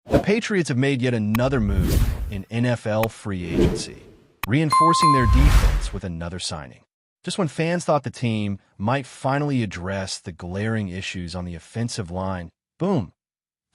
The Patriots have made yet another move in NFL free agency, reinforcing their defense with another signing. Just when fans thought the team might finally address the glaring issues on the offensive line, boom,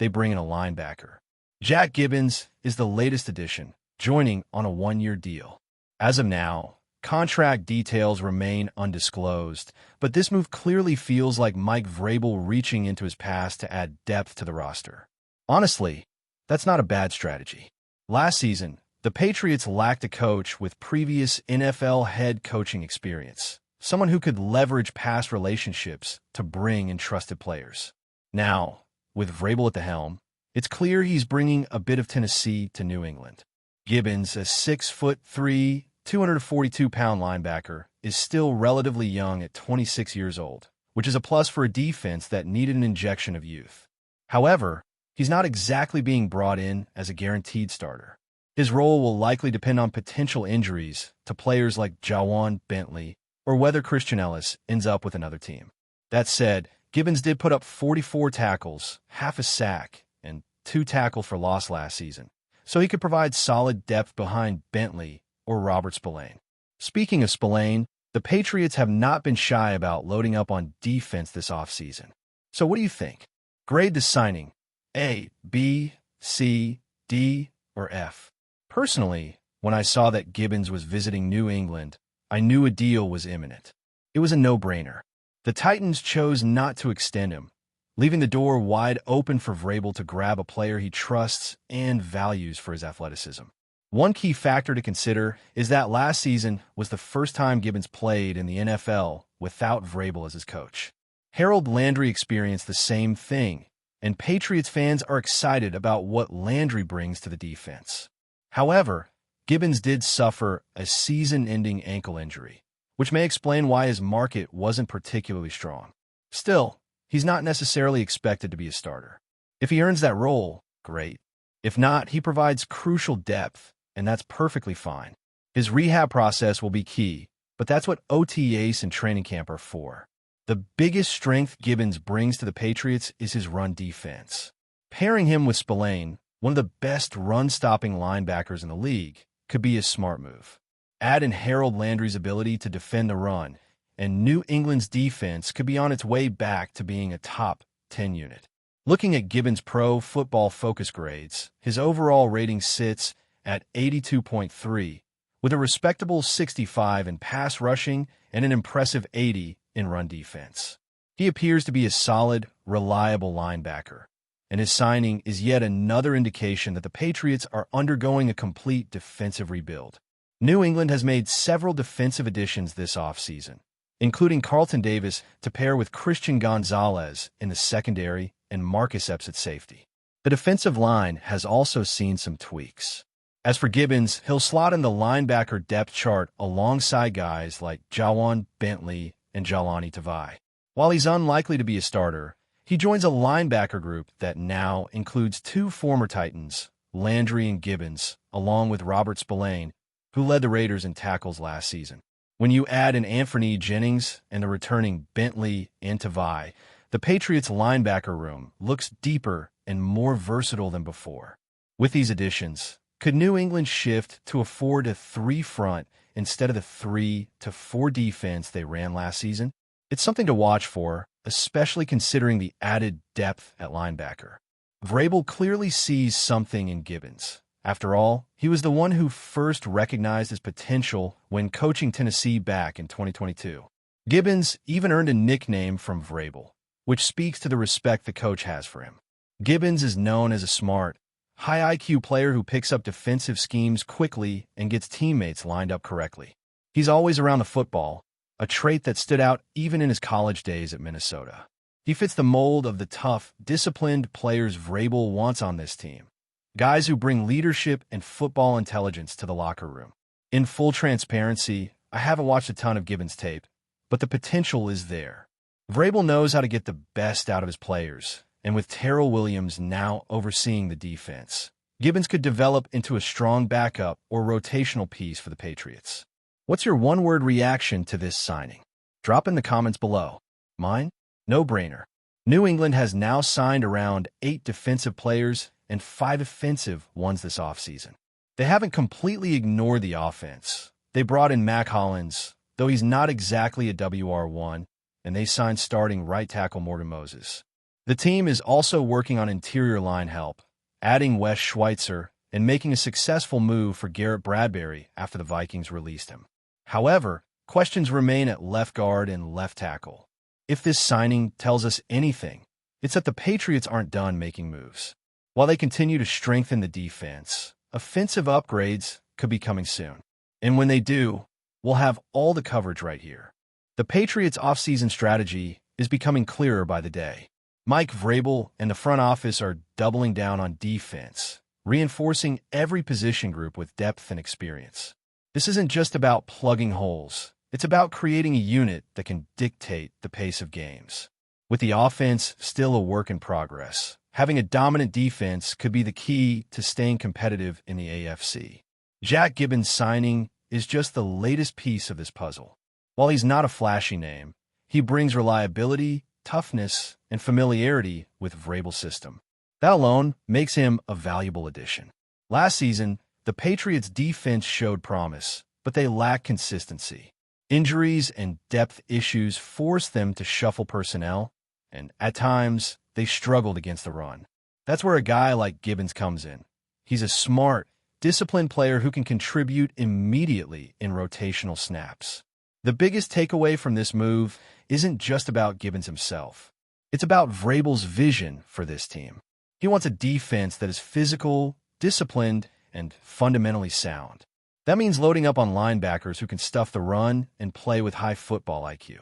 they bring in a linebacker. Jack Gibbens is the latest addition, joining on a one-year deal. As of now, contract details remain undisclosed, but this move clearly feels like Mike Vrabel reaching into his past to add depth to the roster. Honestly, that's not a bad strategy. Last season, the Patriots lacked a coach with previous NFL head coaching experience, someone who could leverage past relationships to bring in trusted players. Now, with Vrabel at the helm, it's clear he's bringing a bit of Tennessee to New England. Gibbens, a 6'3", 242-pound linebacker, is still relatively young at 26 years old, which is a plus for a defense that needed an injection of youth. However, he's not exactly being brought in as a guaranteed starter. His role will likely depend on potential injuries to players like Jawan Bentley or whether Christian Ellis ends up with another team. That said, Gibbens did put up 44 tackles, half a sack, and 2 tackles for loss last season, so he could provide solid depth behind Bentley or Robert Spillane. Speaking of Spillane, the Patriots have not been shy about loading up on defense this offseason. So what do you think? Grade the signing: A, B, C, D, or F. Personally, when I saw that Gibbens was visiting New England, I knew a deal was imminent. It was a no-brainer. The Titans chose not to extend him, leaving the door wide open for Vrabel to grab a player he trusts and values for his athleticism. One key factor to consider is that last season was the first time Gibbens played in the NFL without Vrabel as his coach. Harold Landry experienced the same thing, and Patriots fans are excited about what Landry brings to the defense. However, Gibbens did suffer a season-ending ankle injury, which may explain why his market wasn't particularly strong. Still, he's not necessarily expected to be a starter. If he earns that role, great. If not, he provides crucial depth, and that's perfectly fine. His rehab process will be key, but that's what OTAs and training camp are for. The biggest strength Gibbens brings to the Patriots is his run defense. Pairing him with Spillane, one of the best run-stopping linebackers in the league, could be a smart move. Add in Harold Landry's ability to defend the run, and New England's defense could be on its way back to being a top 10 unit. Looking at Gibbons' Pro Football Focus grades, his overall rating sits at 82.3, with a respectable 65 in pass rushing and an impressive 80 in run defense. He appears to be a solid, reliable linebacker, and his signing is yet another indication that the Patriots are undergoing a complete defensive rebuild. New England has made several defensive additions this offseason, including Carlton Davis to pair with Christian Gonzalez in the secondary and Marcus Epps at safety. The defensive line has also seen some tweaks. As for Gibbens, he'll slot in the linebacker depth chart alongside guys like Jawan Bentley and Jahlani Tavai. While he's unlikely to be a starter, he joins a linebacker group that now includes 2 former Titans, Landry and Gibbons, along with Robert Spillane, who led the Raiders in tackles last season. When you add in Anthony Jennings and the returning Bentley and Tavai, the Patriots' linebacker room looks deeper and more versatile than before. With these additions, could New England shift to a 4-3 front instead of the 3-4 defense they ran last season? It's something to watch for, especially considering the added depth at linebacker. Vrabel clearly sees something in Gibbens. After all, he was the one who first recognized his potential when coaching Tennessee back in 2022. Gibbens even earned a nickname from Vrabel, which speaks to the respect the coach has for him. Gibbens is known as a smart, high IQ player who picks up defensive schemes quickly and gets teammates lined up correctly. He's always around the football, a trait that stood out even in his college days at Minnesota. He fits the mold of the tough, disciplined players Vrabel wants on this team. Guys who bring leadership and football intelligence to the locker room. In full transparency, I haven't watched a ton of Gibbons tape, but the potential is there. Vrabel knows how to get the best out of his players, and with Terrell Williams now overseeing the defense, Gibbons could develop into a strong backup or rotational piece for the Patriots. What's your one-word reaction to this signing? Drop in the comments below. Mine? No-brainer. New England has now signed around 8 defensive players and 5 offensive ones this offseason. They haven't completely ignored the offense. They brought in Mac Hollins, though he's not exactly a WR1, and they signed starting right tackle Morgan Moses. The team is also working on interior line help, adding Wes Schweitzer and making a successful move for Garrett Bradbury after the Vikings released him. However, questions remain at left guard and left tackle. If this signing tells us anything, it's that the Patriots aren't done making moves. While they continue to strengthen the defense, offensive upgrades could be coming soon. And when they do, we'll have all the coverage right here. The Patriots' offseason strategy is becoming clearer by the day. Mike Vrabel and the front office are doubling down on defense, reinforcing every position group with depth and experience. This isn't just about plugging holes. It's about creating a unit that can dictate the pace of games. With the offense still a work in progress, having a dominant defense could be the key to staying competitive in the AFC. Jack Gibbons' signing is just the latest piece of this puzzle. While he's not a flashy name, he brings reliability, toughness, and familiarity with Vrabel's system. That alone makes him a valuable addition. Last season, the Patriots' defense showed promise, but they lacked consistency. Injuries and depth issues forced them to shuffle personnel, and at times, they struggled against the run. That's where a guy like Gibbons comes in. He's a smart, disciplined player who can contribute immediately in rotational snaps. The biggest takeaway from this move isn't just about Gibbons himself. It's about Vrabel's vision for this team. He wants a defense that is physical, disciplined, and fundamentally sound. That means loading up on linebackers who can stuff the run and play with high football IQ.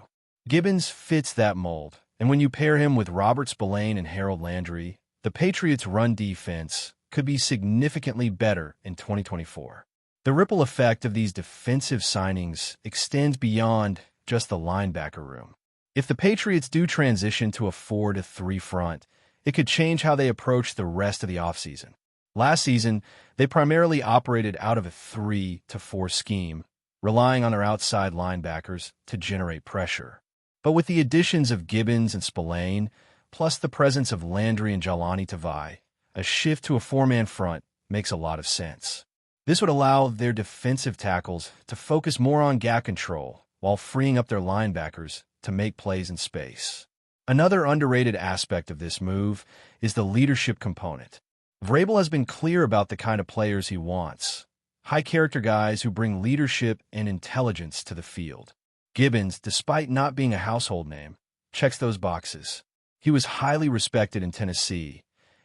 Gibbons fits that mold, and when you pair him with Robert Spillane and Harold Landry, the Patriots' run defense could be significantly better in 2024. The ripple effect of these defensive signings extends beyond just the linebacker room. If the Patriots do transition to a 4-3 front, it could change how they approach the rest of the offseason. Last season, they primarily operated out of a 3-4 scheme, relying on their outside linebackers to generate pressure. But with the additions of Gibbons and Spillane, plus the presence of Landry and Jahlani Tavai, a shift to a 4-man front makes a lot of sense. This would allow their defensive tackles to focus more on gap control while freeing up their linebackers to make plays in space. Another underrated aspect of this move is the leadership component. Vrabel has been clear about the kind of players he wants. High-character guys who bring leadership and intelligence to the field. Gibbons, despite not being a household name, checks those boxes. He was highly respected in Tennessee,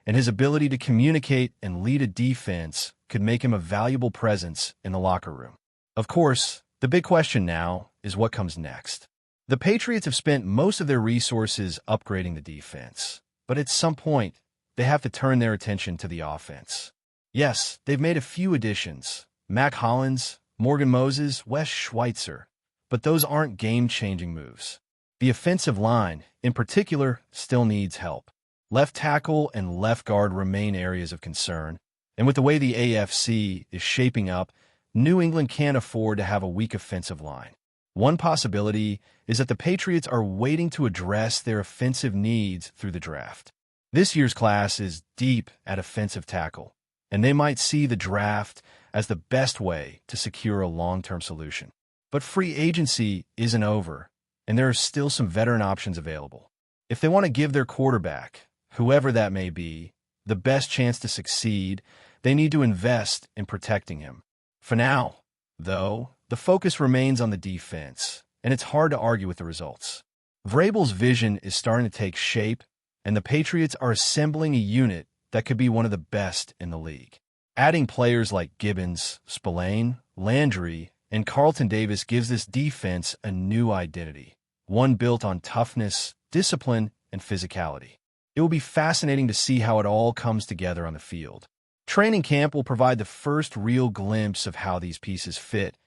and his ability to communicate and lead a defense could make him a valuable presence in the locker room. Of course, the big question now is what comes next. The Patriots have spent most of their resources upgrading the defense, but at some point, they have to turn their attention to the offense. Yes, they've made a few additions, Mac Hollins, Morgan Moses, Wes Schweitzer, but those aren't game-changing moves. The offensive line, in particular, still needs help. Left tackle and left guard remain areas of concern, and with the way the AFC is shaping up, New England can't afford to have a weak offensive line. One possibility is that the Patriots are waiting to address their offensive needs through the draft. This year's class is deep at offensive tackle, and they might see the draft as the best way to secure a long-term solution. But free agency isn't over, and there are still some veteran options available. If they want to give their quarterback, whoever that may be, the best chance to succeed, they need to invest in protecting him. For now, though, the focus remains on the defense, and it's hard to argue with the results. Vrabel's vision is starting to take shape, and the Patriots are assembling a unit that could be one of the best in the league. Adding players like Gibbons, Spillane, Landry, and Carlton Davis gives this defense a new identity, one built on toughness, discipline, and physicality. It will be fascinating to see how it all comes together on the field. Training camp will provide the first real glimpse of how these pieces fit,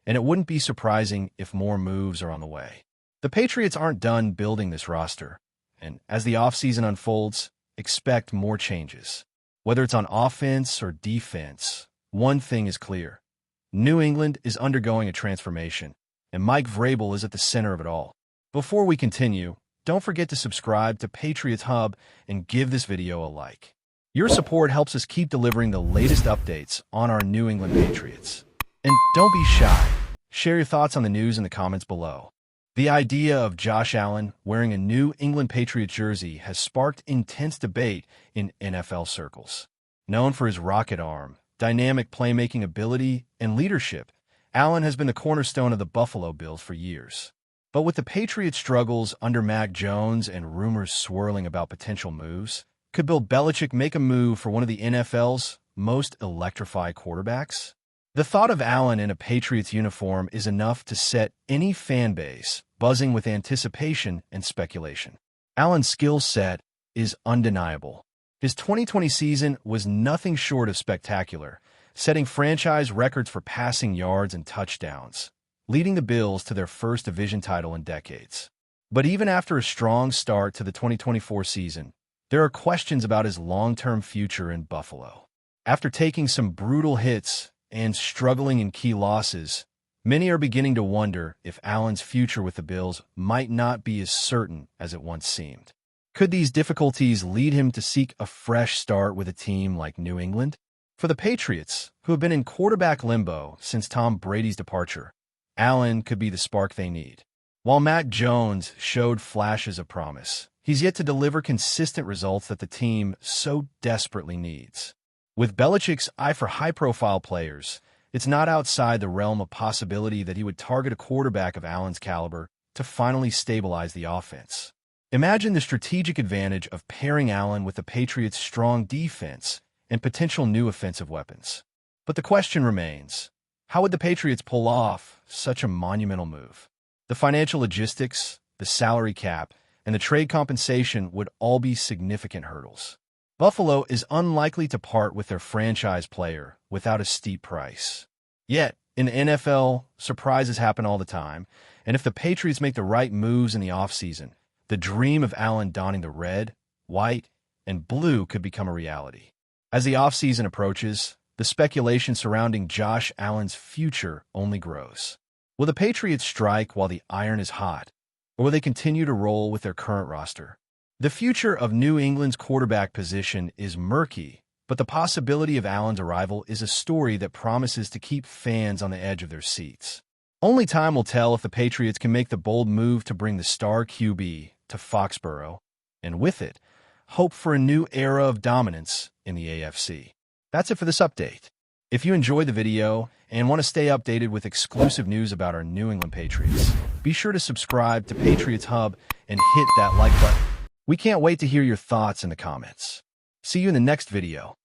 and it wouldn't be surprising if more moves are on the way. The Patriots aren't done building this roster, and as the offseason unfolds, expect more changes. Whether it's on offense or defense, one thing is clear. New England is undergoing a transformation, and Mike Vrabel is at the center of it all. Before we continue, don't forget to subscribe to Patriots Hub and give this video a like. Your support helps us keep delivering the latest updates on our New England Patriots. And don't be shy. Share your thoughts on the news in the comments below. The idea of Josh Allen wearing a New England Patriots jersey has sparked intense debate in NFL circles. Known for his rocket arm, dynamic playmaking ability, and leadership, Allen has been the cornerstone of the Buffalo Bills for years. But with the Patriots' struggles under Mac Jones and rumors swirling about potential moves, could Bill Belichick make a move for one of the NFL's most electrifying quarterbacks? The thought of Allen in a Patriots uniform is enough to set any fan base buzzing with anticipation and speculation. Allen's skill set is undeniable. His 2020 season was nothing short of spectacular, setting franchise records for passing yards and touchdowns, leading the Bills to their first division title in decades. But even after a strong start to the 2024 season, there are questions about his long-term future in Buffalo. After taking some brutal hits and struggling in key losses, many are beginning to wonder if Allen's future with the Bills might not be as certain as it once seemed. Could these difficulties lead him to seek a fresh start with a team like New England? For the Patriots, who have been in quarterback limbo since Tom Brady's departure, Allen could be the spark they need. While Mac Jones showed flashes of promise, he's yet to deliver consistent results that the team so desperately needs. With Belichick's eye for high-profile players, it's not outside the realm of possibility that he would target a quarterback of Allen's caliber to finally stabilize the offense. Imagine the strategic advantage of pairing Allen with the Patriots' strong defense and potential new offensive weapons. But the question remains, how would the Patriots pull off such a monumental move? The financial logistics, the salary cap, and the trade compensation would all be significant hurdles. Buffalo is unlikely to part with their franchise player without a steep price. Yet, in the NFL, surprises happen all the time, and if the Patriots make the right moves in the offseason, the dream of Allen donning the red, white, and blue could become a reality. As the offseason approaches, the speculation surrounding Josh Allen's future only grows. Will the Patriots strike while the iron is hot, or will they continue to roll with their current roster? The future of New England's quarterback position is murky, but the possibility of Allen's arrival is a story that promises to keep fans on the edge of their seats. Only time will tell if the Patriots can make the bold move to bring the star QB to Foxborough, and with it, hope for a new era of dominance in the AFC. That's it for this update. If you enjoyed the video and want to stay updated with exclusive news about our New England Patriots, be sure to subscribe to Patriots Hub and hit that like button. We can't wait to hear your thoughts in the comments. See you in the next video.